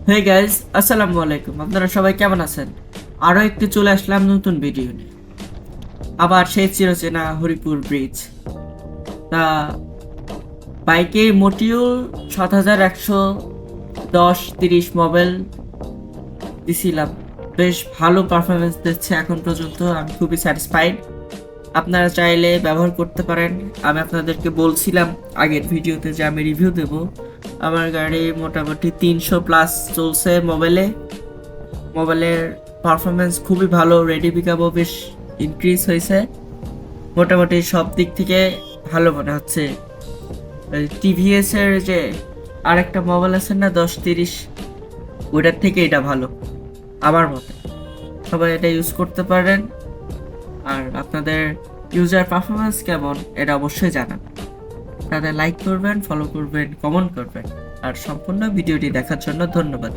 Hey guys, আসসালামু আলাইকুম। আপনারা সবাই কেমন আছেন? আরও একটু চলে আসলাম নতুন ভিডিও নিয়ে। আবার সেই চিরচেনা হরিপুর ব্রিজ। তা বাইকে মোটিউল 7110-30 মোবাইল দিছিলাম। বেশ ভালো পারফরমেন্স দিচ্ছে এখন পর্যন্ত, আমি খুবই স্যাটিসফাইড। আপনারা চাইলে ব্যবহার করতে পারেন। আমি আপনাদেরকে বলছিলাম আগের ভিডিওতে যে আমি রিভিউ দেব। আমার গাড়ি মোটামুটি 300+ চলছে মোবাইলের পারফরমেন্স খুবই ভালো, রেডি পিকআপও বেশ ইনক্রিজ হয়েছে। মোটামুটি সব দিক থেকে ভালো মনে হচ্ছে। টিভিএস এর যে আরেকটা মোবাইল আছে না 1030, ওইটার থেকে এটা ভালো আমার মতে। সবাই এটা ইউজ করতে পারেন। আর আপনাদের ইউজার পারফরমেন্স কেমন এটা অবশ্যই জানান। তাদের লাইক করবেন, ফলো করবেন, কমেন্ট করবেন। আর সম্পূর্ণ ভিডিওটি দেখার জন্য ধন্যবাদ।